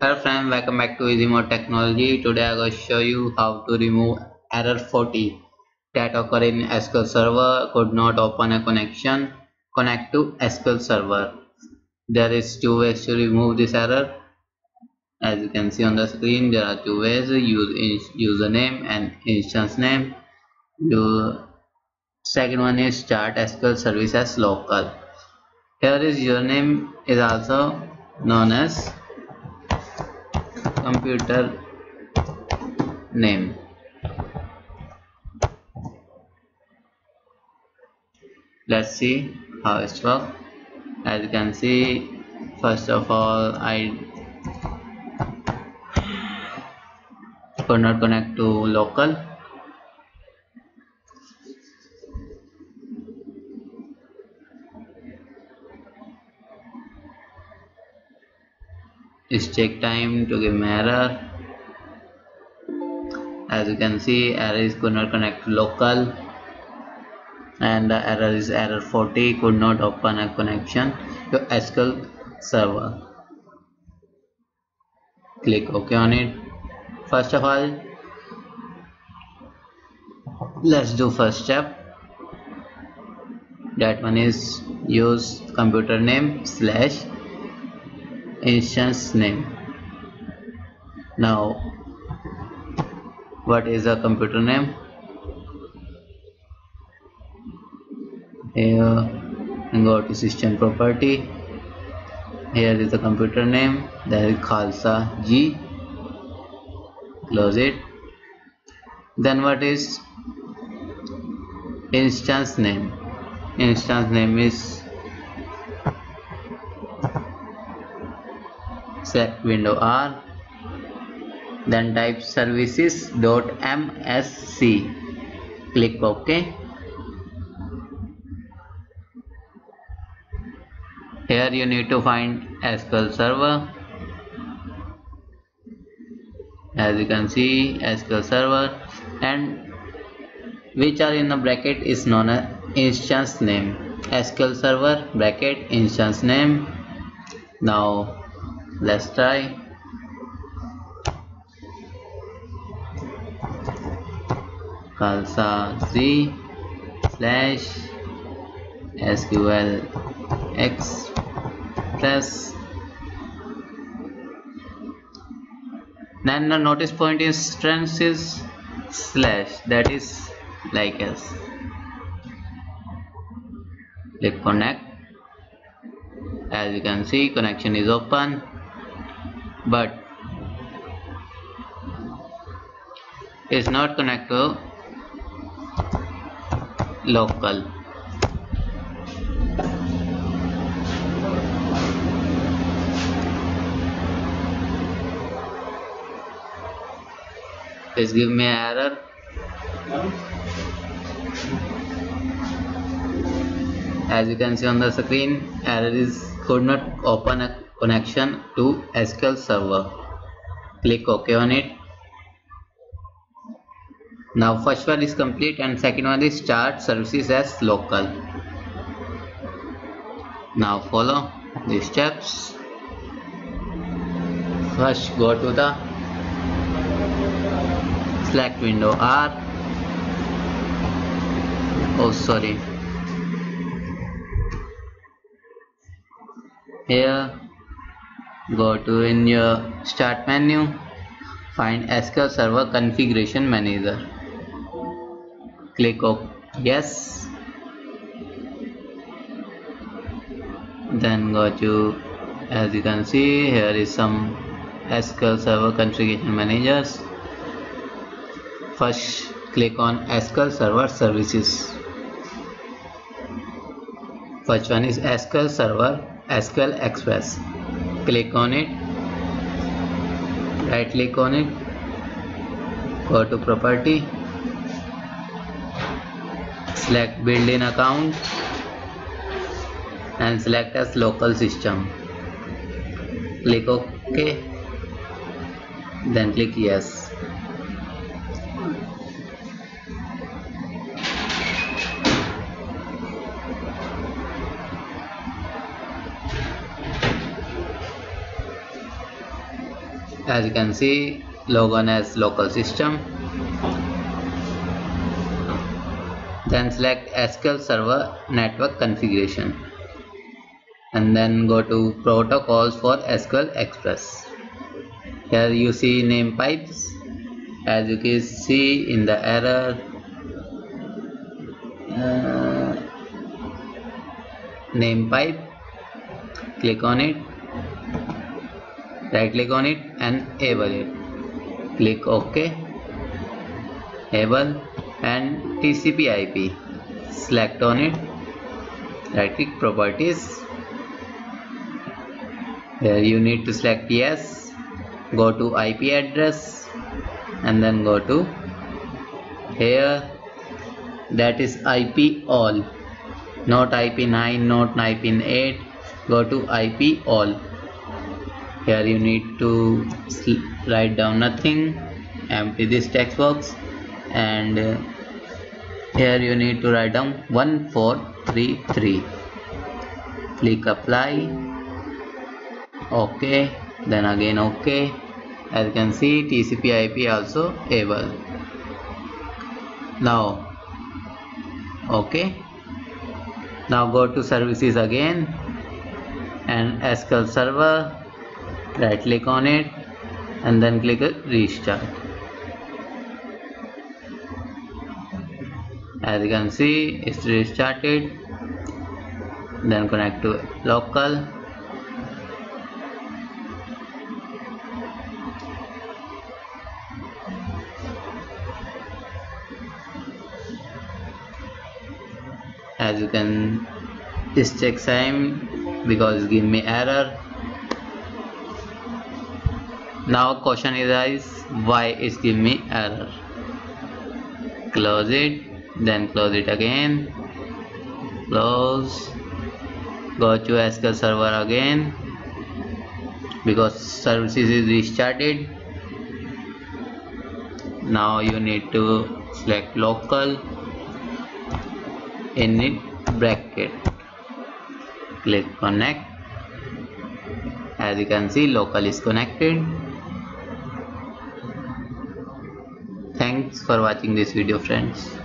Hello friends, welcome back to Easy Mode Technology. Today I'm going to show you how to remove error 40 that occur in SQL Server. Could not open a connection. Connect to SQL Server. There is two ways to remove this error. As you can see on the screen, there are two ways: use username and instance name. The second one is start SQL service as local. Here is username is also known as computer name. Let's see how it works. As you can see, first of all, I could not connect to local. It takes time to give me error. As you can see, error is could not connect to local, and the error is error 40, could not open a connection to SQL Server. Click OK on it. First of all, let's do first step. That one is use computer name / instance name. Now, what is a computer name? Here, go to system property. Here is the computer name. There is Khalsa G. Close it. Then what is instance name? Instance name is select window R. Then type services.msc. Click OK. Here you need to find SQL Server. As you can see, SQL Server, and which are in the bracket is known as instance name. SQL Server bracket instance name. Now let's try. Khalsa Z / SQL Express. Then the notice point is strength is / that is like as. Click connect. As you can see, connection is open, but it's not connect to local. Please give me an error. As you can see on the screen, error is could not open a connection to SQL Server. Click OK on it. Now first one is complete and second one is start services as local. Now follow these steps. First go to the select window R. Oh sorry. Here go to in your start menu, find SQL Server configuration manager. Click OK. Yes. Then go to, as you can see, here is some SQL Server configuration managers. First click on SQL Server services. First one is SQL Server SQL Express. Click on it. Right click on it. Go to property. Select built-in account and select as local system. Click OK. Then click yes. As you can see, log on as local system. Then select SQL Server network configuration and then go to protocols for SQL Express. Here you see name pipes. As you can see in the error, name pipe, click on it, right click on it and enable it. Click OK, enable, and TCP IP, select on it, right click properties. Here you need to select yes, go to IP address and then go to here, that is IP all, not IP9, not IP8, go to IP all. Here you need to write down nothing, empty this text box, and here you need to write down 1433. Click apply, OK, then again OK. As you can see, TCP IP also able. Now OK. Now go to services again and SQL Server, right click on it and then click restart. As you can see, it's restarted. Then connect to local. As you can, this takes time because it give me error. Now question is why it's give me error. Close it, then close it again, close, go to SQL Server again because services is restarted. Now you need to select local, in bracket, click connect. As you can see, local is connected. Thanks for watching this video, friends.